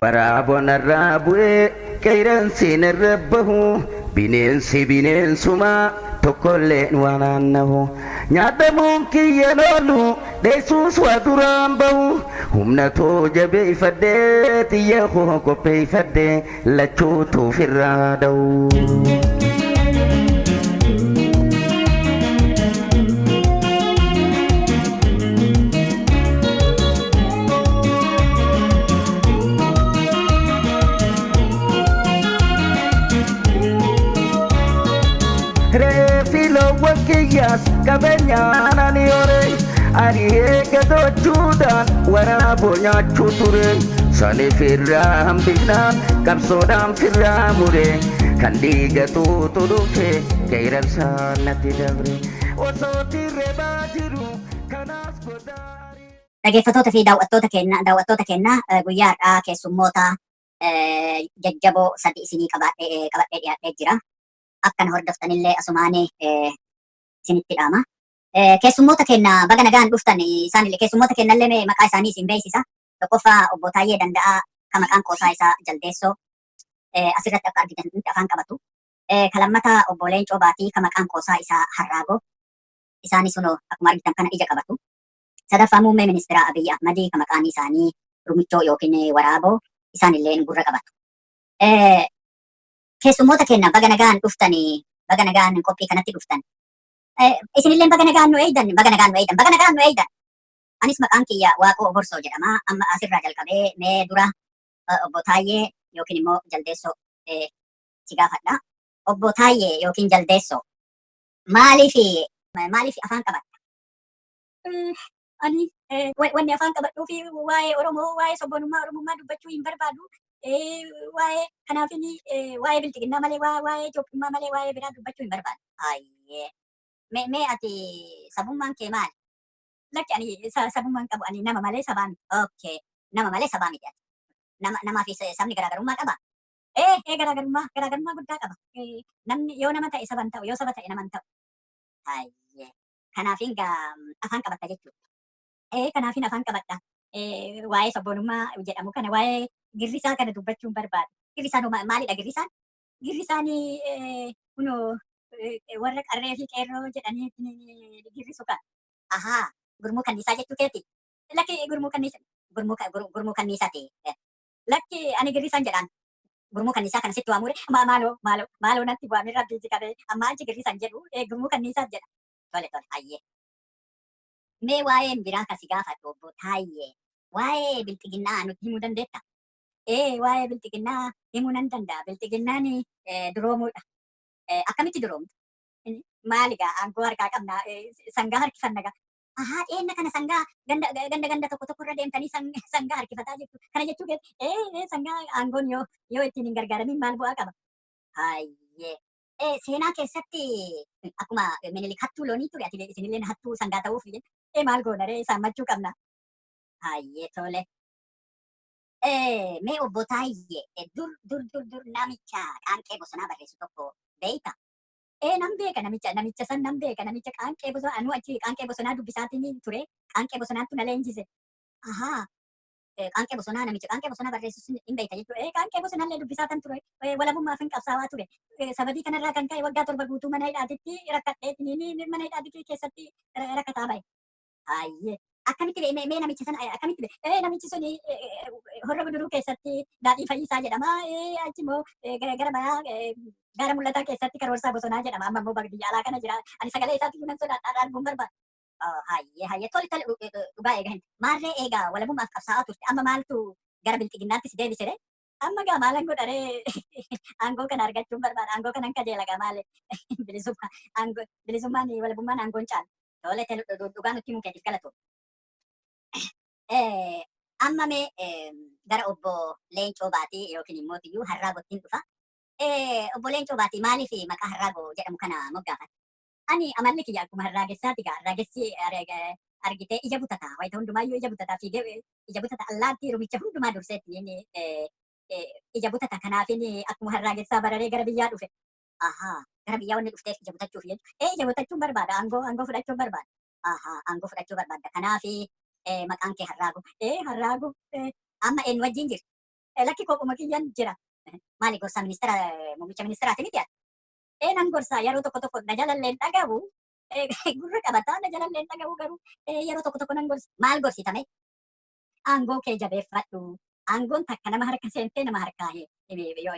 Waraabon irraa bu'ee qeeransiin irra bahu bineensi bineensumaa tokkolleen waan naannahu nyaatamuun kiyyan oolu dheessuus waa duraan bahu humna too jabeeffadhee xiyya koo qopheeffadhee lachuutuuf irraa da'u. Refilo wakiyas kabanyaan ani ore ani eegatochuudhaan waraaboo nyaachuu ture sani firraa hambifnaan qabsoodhaan firraa mure kan dhiigatuutu dhufe qeeransaan natti dabre osoo tirrebaa jiru kanaas godaarii. Dhaggeeffattoota fi daawwattoota keenya guyyaa har'aa keessummoota jajjaboo sadii isinii qabadhee dhiyaadhee jira. Akkan hordoftanillee asumaanii isinitti dhaama. Keessummoota keenya baga nagaan dhuftan isaanillee keessummoota keenyallee maqaa isaanii isin beeksisa. Tokkoffaa obbo Taayyee Danda'aa kan maqaan qoosaa isaa Jaldeessoo asirratti akka argitanitti afaan qabatu. Kalammata obbo Leencoo Baatii kan maqaan qoosaa isaa Harraagoo isaanis sunoo akkuma argitan kana ija qabatu. Sadaffaa muummee ministeera Abiyyi Ahmadii kan maqaan isaanii Rumichoo yookiin Waraaboo isaanillee gurra qabatu. Keessummoota keenya baga nagaan dhuftanii baga nagaan qophii kanatti dhuftan. Isinillee baga nagaan nu eeydan baga nagaan nu eeydan baga nagaan nu eeydan. Anis maqaan kiyya Waaqoo Borsoo jedhama. Amma asirraa jalqabee mee dura obbo Taayyee yookiin immoo Jaldeessoo si gaafadha. Obbo Taayyee yookiin Jaldeessoo maaliif afaan qabatta? Ani wanni afaan qabadhuu fi waa'ee Oromoo waa'ee sabboonummaa Oromummaa dubbachuu hin barbaadu. Waa'ee kanaafini waa'ee bilchiginnaa malee waa'ee Itoophiyummaa malee waa'ee biraa dubbachuu hin barbaadu. Ayyee. Mee ati sabummaan kee maali? Lakki ani sabummaan qabu ani nama malee sabaa miti. Okay. Nama malee sabaa miti ati. Namaa fi sabni garaagarummaa qabaa? Garaagarummaa guddaa qaba. Namni yoo nama ta'e saban ta'u yoo saba ta'e naman ta'u. Ayyee. Kanaafin afaan qabatta jechuudha. Kanaafin afaan qabadha. Waa'ee sabboonummaa jedhamu kana waa'ee girrisaa kana dubbachuu hin barbaadu. Girrisaan maalidha girrisaan? Girrisaan kunoo warra qarree fi qeerroo jedhanii girrisu kan. Ahaa. Gurmuu kanniisaa jechuu keeti? Lakki gurmuu kanniisa. Gurmuu kanniisaati. Lakki ani girrisaan jedhaan. Gurmuu kanniisaa kana sitti waamure? Maaloo natti bu'amee rabbiiti qabee amma achi girrisaan jedhu gurmuu kanniisaa jedha. Tole ayyee. Mee waa'een biraa kasi gaafadhu obbo Taayyee. Waa'ee bilchiginnaa nutti himuu dandeetta? Waa'ee bilchiginnaa himuu nan danda'a. Bilchiginnaan duroomuudha. Akkamitti duroomtu? Maaligaa aangoo harkaa qabna sangaa harkifanna gaa. Ahaa dhiyeenna kana sangaa ganda tokko irra deemtanii sangaa harkifataa jirtu. Kana jechuu keetti sangaa aangoon yoo ittiin hin gargaaramin maal bu'aa qaba? Hayyee. Seenaa keessatti akkuma Minilik hattuu loonii ture ati isinillee hattuu sangaa ta'uuf maal goona ree saammachuu qabna. Hayyee tole. Mee obbo Taayyee dur namicha qaanqee bosonaa barreessu tokko beeyta? Nan beeka namicha san nan beeka namicha qaanqee bosonaa anu achi qaanqee bosonaa dubbisaatiin ture qaanqee bosonaattu na leenjise. Ahaa. Qaanqee bosonaa namicha qaanqee bosonaa barreessu hin beekta jechuudha. Qaanqee bosonaallee dubbisaatan ture. Walabummaa fi qabsaawaa ture. Sababii kanarraa kan ka'e waggaa 7 guutuu mana hidhaatitti rakkadheetiin mana hidhaatii keessatti rakkataa bahe. Hayyee. Akkamitti mee namicha sana akkamitti namichi sun horra guduruu keessatti daadhii fayyisaa jedhama. Achi immoo gara bayaa gara mul'ataa keessatti karoorsaa bosonaa jedhama. Amma immoo biyya alaa kana jira. Ani sagalee isaatti nan sodaadhaa arguun barbaada. Hayyee tole dhugaa eegan. Maarree eegaa walabummaaf qabsaa'aa turte amma maaltu gara bilchiginnaatti si deebisee? Amma gaa maalan godharee aangoo kana argachuun barbaada. Aangoo kanan kajeela gaa maali? Bilisummaan walabummaan aangoon caala. Tole dhugaa nutti himuu keetiif galatoomna. Amma mee gara obbo Leencoo Baatii yookiin immoo tiyyuu Harraagootiin dhufa. Obbo Leencoo Baatii maaliif maqaa Harraagoo jedhamu kana moggaafate? Ani amalli kiyya akkuma harraageessaati gaa harraagessi argitee ija butata wayita hundumaayyuu ija butata fiigee ija butata allaattii rumicha hundumaa durseetti ija butata kanaafin akkuma harraagessaa bararee gara biyyaa dhufe. Ahaa. Gara biyyaa wanni dhufteef ija butachuuf jechuudha. Ija butachuun barbaada aangoo fudhachuun barbaada. Ahaa aangoo fudhachuu barbaadda. Kanaafi maqaan kee Harraagoo. Harraagoo. Amma eenyu wajjin jirti? lakki kophuma kiyyan jira. Maali gorsa ministeera muummicha ministeeraati miti ati? Nan gorsa yeroo tokko na jalalleen dhagahu gurra qabataa na jalalleen dhagahu garuu yeroo tokko nan gorsa. Maal gorsitame? Aangoo kee jabeeffadhu. Aangoon takka nama harka seentee nama harkaa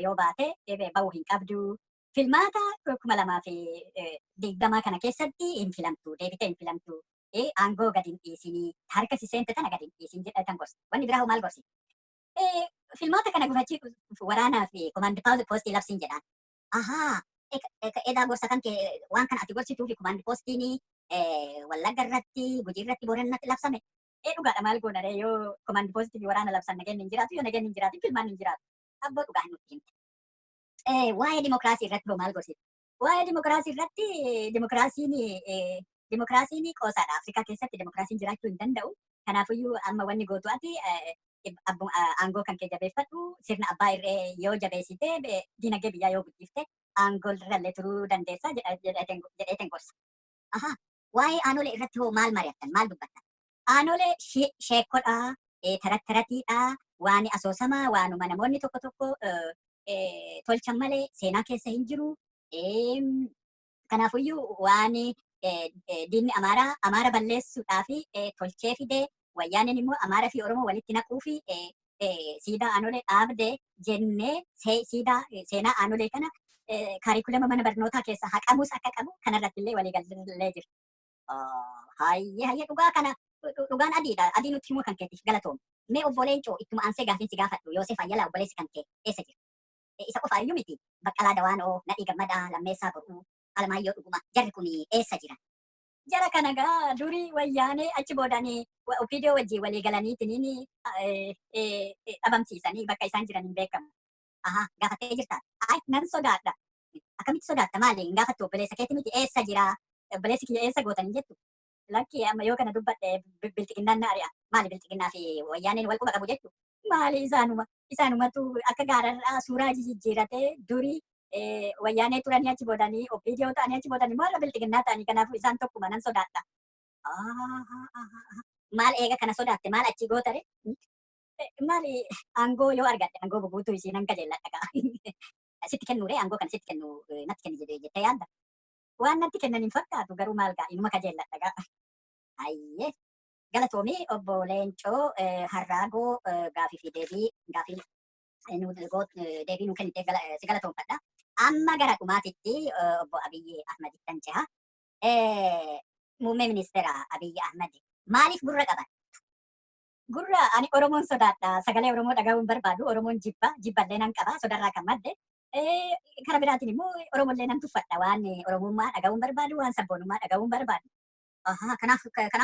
yoo baate bahuu hin qabdu. Filmaata 2020 kana keessatti hin filamtu, deebitee hin filamtu. Aangoo gadi hin dhiisinii, harka si seente tana gadi hin dhiisin jedhatan gorsa. Wanni biraa hoo maal gorsi? Filmaata kana gufachii waraanaa fi komaandi poostii labsiin jedhaan. Ahaa, edaa gorsa kan kee waan kana ati gorsituu fi komaandi poostiin Wallagga irratti, Gujii irratti, Booranatti labsame. Dhugaadha maal goona yoo komaandi poostii fi waraana labsan nageenya hin jiraatu, yoo nageenya hin jiraatu filmaan hin jiraatu. Abboo dhugaa hin nutti himte. Waa'ee dimokiraasii irratti hoo maal gorsita? Waa'ee dimokiraasii irratti dimokiraasiin qoosaadha. Afrikaa keessatti dimokiraasiin jiraachuu hin danda'u. Kanaafiyyuu amma wanni gootu ati aangoo kan kee jabeeffadhu, sirna abbaa irree yoo jabeessite, dinagdee biyyaa yoo guddifte, aangoo irrallee turuu dandeessa jedheeteen gorsa. Ahaa, waa'ee aanolee irratti hoo maal mari'attan? Maal dubbattan? Aanolee sheekodhaa, tarattaratiidhaa, waan asoosamaa, waanuma namoonni tokko tolchan malee seenaa keessa hin jiru. Kanaafiyyuu waan diinni Amaara balleessuudhaaf tolchee fidee wayyaaniin immoo Amaaraa fi Oromoo walitti naquu fi siidaa aanolee dhaabdee jennee siidaa seenaa aanolee kana kaarikulama mana barnootaa keessa haqamuus akka qabu kanarratti illee walii gallee jira. Hayyee dhugaa kana dhugaan adiidha. Adii nutti himuu kan keetiif galatoom. Mee obboleen coo ittuma aansee gaafiinsi gaafadhu Yoosef Ayyalaa obboleessi kan kee eessa jira? Isa qofa iyyuu miti. Baqqalaa Dawaanoo, Nadhii Gammadaa, Lammeessaa Boruu, Alamaayyoo Dhuguma jarri kun eessa jiran? Jara kana gaa durii wayyaanee achi boodanii viidiyoo wajjin walii galaniitiin dhabamsiisanii bakka isaan jiran hin beekamu. Ahaa, gaafattee jirtaa? Ay, nan sodaadha. Akkamitti sodaatta maali? Hin gaafattu obboleessa keeti miti eessa jira? Obboleessi kiyya eessa gootan jettu? Lakki amma yoo kana dubbadhe bilxiqinnaan na ari'a. Maali bilxiqinnaa fi wayyaaneen wal quba qabu jettu? Maali isaanumatu akka gaararraa suuraa jijjiiratee durii wayyaanee turanii achi boodanii viidiyoo ta'anii achi boodanii maal bilxiqinnaa ta'anii kanaafuu isaan tokkuma nan sodaadha. Maal eega kana sodaatte maal achi gootare? Maali aangoo yoo argadhe aangoo bubuutuu isii nan qajeelladha gaa. Sitti kennuure aangoo kana sitti kennu natti kenni jettee yaadda. Waan natti kennan hin fakkaatu garuu maal gaa inuma qajeelladha gaa. Hayyee galatoomii obbo Leencoo Harraagoo gaafii fi deebii deebii nuu kennitee si galatoomfadha. Amma gara dhumaatitti obbo Abiyyi Ahmedittan ceha. Muummee ministeera Abiyyi Ahmed maaliif gurra qaban? Gurra ani Oromoon sodaadha. Sagalee Oromoo dhagahuun barbaadu. Oromoon jibballee nan qaba. Sodarraa kan madde. Kara biraatiin immoo Oromollee nan tuffadha. Waan Oromummaa dhagahuun barbaadu, waan sabboonummaa dhagahuun barbaadu. Kanaaf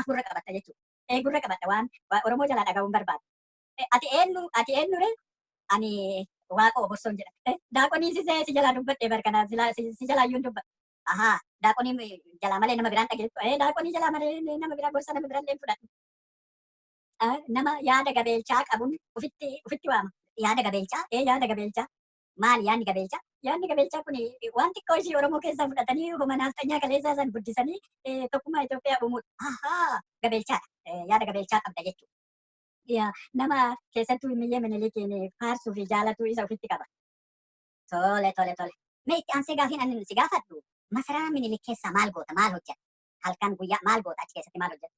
gurra qabatta jechuudha. Gurra qabatta waan Oromoo jalaa dhagahuun barbaadu. Ati eenyu ree? Ani Waaqoo Bossoon jedha. Daaqonii si jalaa dubbadhee barkanaa si jalaa iyyuu dubbadha. Daaqonii jalaa malee nama biraan dhageessu. Daaqonii jalaa malee nama biraa gorsa nama biraan fudhadhu. Nama yaada gabeelchaa qabuun ofitti waama. Yaada gabeelchaa. Maali yaadni gabeelchaa? Yaadni gabeelchaa kun waan xiqqoo ishii Oromoo keessaa fudhatanii homa nafxanyaa kaleessaa san guddisanii tokkummaa Itoophiyaa uumuudha. Gabeelchaadha. Yaada gabeelchaa qabda jechuudha. Nama keessattuu himmiyyee Minilikiin faarsuu fi jaalatuu isa ofitti qaba. Tole. Mee itti aansee gaafiin ani si gaafadhu masaraa Minilik keessaa maal goota? Maal hojjeta? Halkan guyyaa maal goota achi keessatti maal hojjeta?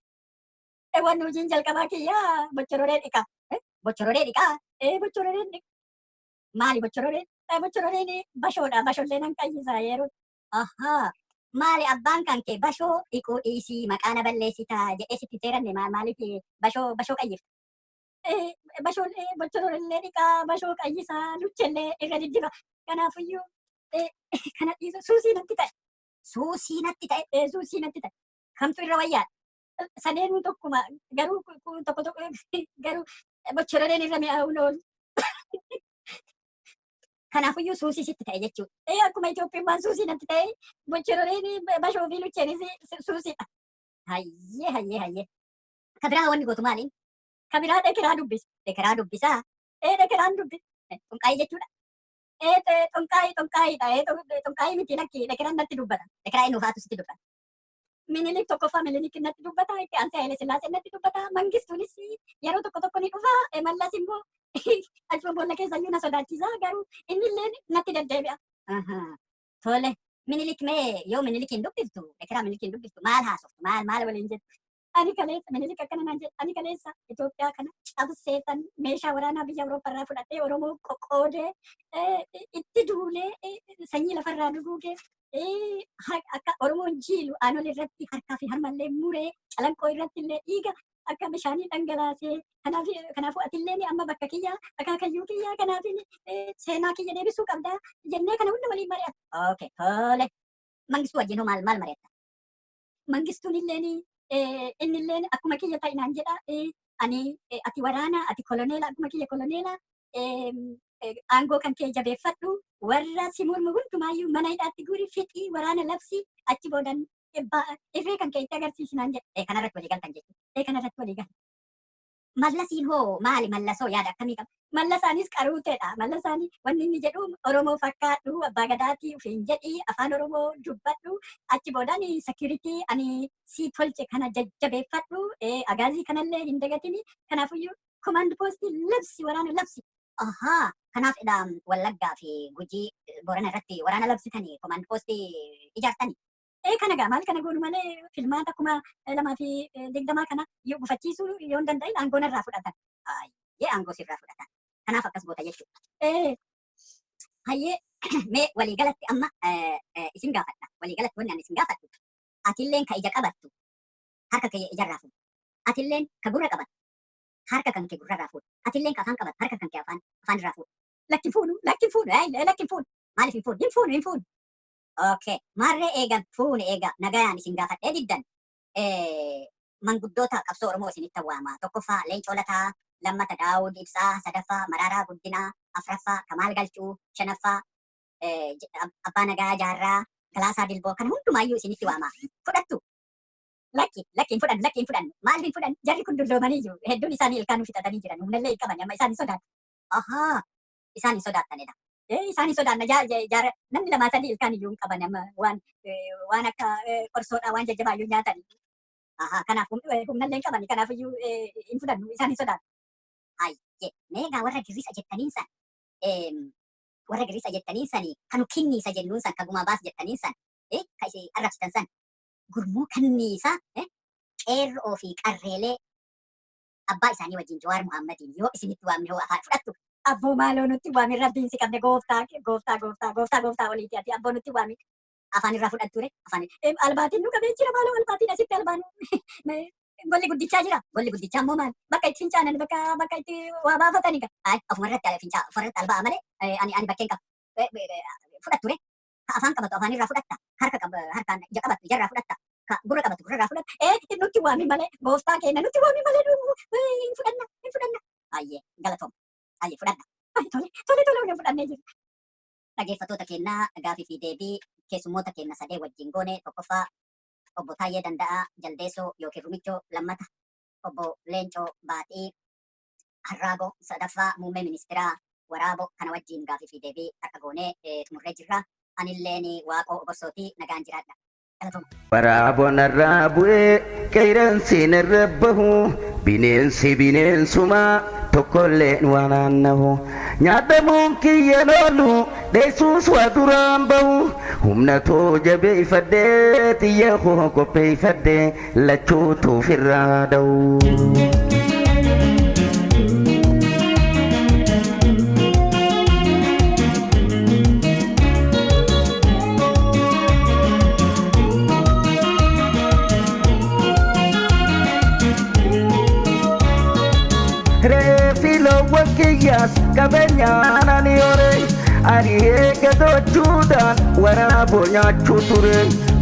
Wanni hojiin jalqabaa kiyyaa bocororee dhiqaa. Bocororee dhiqaa? Bocororeen dhiqaa. Maali bocororeen? Bocororeen bashoodha. Bashoollee nan qayyisaa yeroo. Maali abbaan kan kee bashoo dhiquu dhiisii maqaa na balleessitaa jedhee sitti seeranne maaliif bashoo qayyifta? Bocororellee dhiqaa, bashoo qayyisaa, luchellee irra diddiba. Kanaafiyyuu kana dhiisu suusii natti ta'e. Kamtu irra wayyaadha? Sadeenuu tokkuma garuu garuu bocororeen irra mi'aawuun oolu. Kanaafuu suusii sitti ta'e jechuudha. Akkuma Itoophiyummaan suusii natti ta'e bocororeen bashoo fi lucheenis suusiidha. Hayyee. Kabiraa wanni gootu maaliin? Kabiraa dekeraa dubbisa. Dekeraan dubbisa. Xunqaayii jechuudha. Xunqaayiidha. Xunqaayii miti lakki dekeraan natti dubbata. Dekeraa inni ufaatu sitti dubbata. Minilik tokkoffaa Minilik natti dubbata. Itti aansee Haile Sillaasee natti dubbata. Mangistuunis yeroo tokko ni dhufa. Mallas immoo Achuma boolla keessa iyyuu na sodaachisa garuu inni illee natti deddeebi'a. Tole minilik mee yoo minilik hin dubbiftu ekeraa minilik hin dubbiftu maal haasoftu maal waliin jettu? Ani kaleessa minilik akkana naan jedhe ani kaleessa Itoophiyaa kana cabseetan meeshaa waraanaa biyya Awurooppaa irraa fudhatee Oromoo qoqqoodee itti duulee sanyii lafarraa duguugee akka Oromoon jiilu aanol irratti harkaa fi harmallee muree calanqoo irratti illee dhiiga akka bishaanii dhangalaasee kanaafuu atillee amma bakka kiyya akaakayyuu kiyya kanaaf seenaa kiyya deebisuu qabdaa jennee kana hunda waliin mari'ata. Okay, tole. Mangistuu wajjin hoo maal mari'atta? Mangistuun illeen inni illeen akkuma kiyya ta'inaan jedha ani ati waraana ati koloneela akkuma kiyya koloneela aangoo kan kee jabeeffadhu warra si mormu hundumaayyuu mana hidhaatti guri fixii waraana labsi achi boodan irree kan kee itti agarsiisinaan jedhe. Kanarratti walii galtan jechuudha. Kanarratti walii gala. Mallasiin hoo maali mallasoo yaada akkamii qaba? Mallasaanis qaruuteedha. Mallasaanii wanni inni jedhu Oromoo fakkaadhu abbaa gadaatii ofiin jedhii afaan Oromoo dubbadhu achi boodan security ani si tolche kana jajjabeeffadhu agaazii kanallee hin dagatini kanaafuyyuu command post labsi waraana labsi. Ahaa kanaaf Wallaggaa fi Gujii Boorana irratti waraana labsitanii command post ijaartanii. Kana gaa maal kana goonu malee filmaata akkuma 2020 kana yoo gufachiisuu yoo hin danda'in aangoo irraa fudhatan. Hayyee aangoo sirraa fudhatan. Kanaaf akkas goota jechuudha. Hayyee mee waliigalatti amma isin gaafadha. Waliigalatti wanni ani isin gaafadhu. Atilleen ka ija qabattu harka kee ijarraa fuudhu. Atilleen ka gurra qabattu harka kan kee gurrarraa fuudhu. Atilleen ka afaan qabattu harka kan kee afaan irraa fuudhu. Lakki fuudhu. Maaliif hin fuudhu? Okay, marree eegan fuune eega nagayaan isin gaafadhee diddan manguddoota qabsoo Oromoo isinitti waama. Tokkoffaa Leencoo Lataa, lammata Daawud Ibsaa, sadaffaa Maraaraa Guddinaa, afraffaa Kamaal Galchuu, shanaffaa Abbaa Nagaa Jaarraa, Galaasaa Dilboo kan hundumaayyuu isinitti waama. Fudhattu? Lakki hin fudhannu. Maaliif hin fudhannu? Jarri kun dulloomanii jiru. Hedduun isaanii ilkaan fixatanii jiran. Humnallee hin qaban amma isaan hin sodaatu. Ahaa, isaan hin sodaattanidha. Isaan hin sodaanna namni lamaa sadii ilkaan iyyuu hin qaban amma waan akka qorsoodhaa waan jajjabaayyuu nyaatan. Kanaaf humnallee hin qaban kanaaf iyyuu hin fudhannu isaan hin sodaatu. Hayyee meegaa warra girrisa jettaniin sanii kanu kinniisa jennuun san kagumaa baas jettaniin san ka isin arrabsitan san gurmuu kanniisa qeerroo fi qarreelee abbaa isaanii wajjin Jawaar Muhammadiin yoo isinitti waamne hoo afaan fudhattu. Abboo maaloo nutti waami rabbiin si qabne gooftaa oliiti ati abboo nutti waami. Afaan irraa fudhatture afaan albaatiin nu qabee jira maaloo albaatiin asitti albaanu golli guddichaa jira. Golli guddichaa immoo maal? Bakka itti fincaanan bakka itti waa baafatanii kan. Ofumarratti albaa malee ani bakkeen qabu. Fudhatture ka afaan qabatu afaan irraa fudhatta harkaan ija qabatu ijarraa fudhatta ka gurra qabatu gurrarraa fudhatta. Nutti waami malee gooftaa keenya nutti waami malee hin fudhanna. Hayyee galatooma. Hayyee fudhanna. Tole waliin fudhannee jiru. Dhaggeeffattoota keenyaa gaafii fi deebii keessummoota keenya sadee wajjin goone tokkoffaa obbo Taayyee Danda'aa Jaldeessoo yookiin Rumichoo, lammata obbo Leencoo Baaxii Harraaboo, sadaffaa muummee ministeeraa Waraaboo kana wajjin gaafii fi deebii akka goonee xumurree jirra. Anilleen Waaqoo Oborsootii nagaan jiraadha. Waraaboon irraa bu'ee qeeransiin irra bahu bineensumaa tokkolleen waan naannahu nyaatamuun kiyya loolu dheessuus waa duraan bahu humna too jabeeffadhee xiyya koo qopheeffadhee lachuutu ofirraa da'u. Kiyas kabanyaan ani ore ani eeggachuudhaan waraaboo nyaachuu ture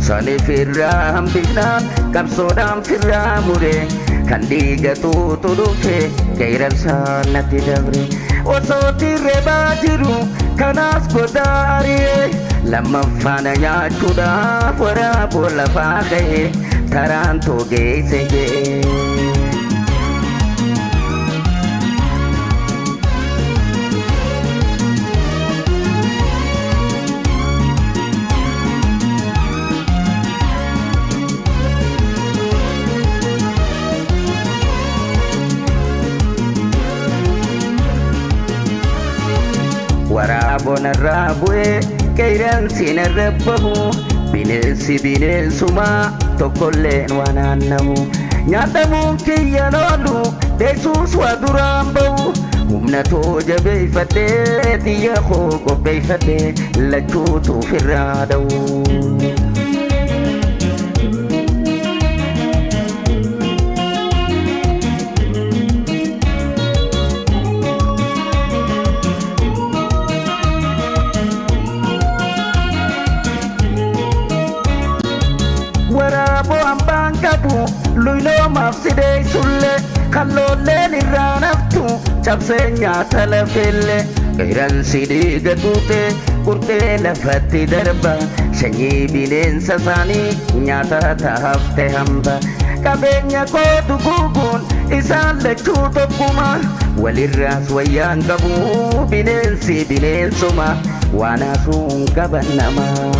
sani firraa hambifnaan qabsoodhaan firraa mure kan dhiigatu dhufe qeeransaan natti dabre osoo tirreebaa jiru kanaas godaa ari'ee lammaffaana nyaachuudhaaf waraaboo lafaa ka'e taraan togeesse jee. waraabonarraa bu'ee qeeransiin irrabbahu bineensi bineensumaa tokkolleen waan naannahu nyaatamuun kiyyan oolu deessuus waa duraan bahu humna too jabeeffadhee xiyya koo qopheeffadhee lachuutu ofirraa dha'u. Waraabo hambaan qabu luynoomaaf sidee sulle kalloolleen irraa naftu cabsee nyaata lafelle qeeransi dhiiga tuute qurxee lafatti darba sanyii bineensa isaanii nyaata taafte hamba qabeenya kootu guuguun isaan lachuu tokkuma walirraas wayyaan qabu bineensi bineensuma waan haasuun qaban namaa.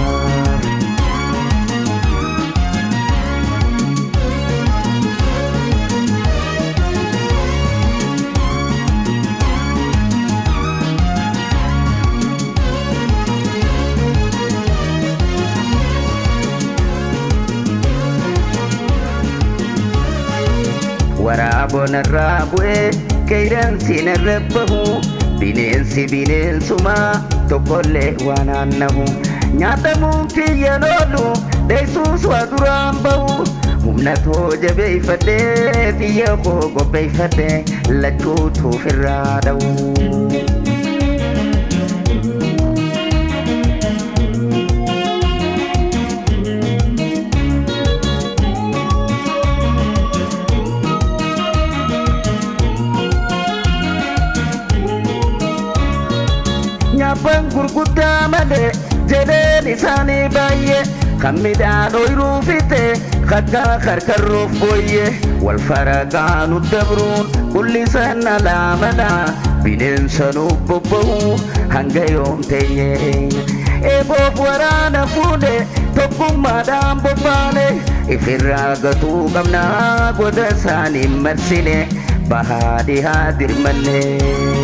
waraabonarraa bu'ee qeeransiin irrabbahu bineensi bineensumaa tokkollee waan naannahu nyaatamuun kiyyan oolu deessuus waa duraan bahu humna too jabeeffadhee xiyya koo qopheeffadhee lachuutu ofirraa dha'u. Nyaaphan gurguddaa malee jedheen isaanii baay'ee kan midhaan ooyiruu fite kakka karkarroof booyyee wal faraqaanu dabruun kullisan alaamana bineensa nuuf bobbahu hanga yoom teenye eeboof waraana fuudhe tokkummaadhaan bobbaane ifirraa gatuu qabnaa goda isaanii marsine bahaa dhihaa dirmanne.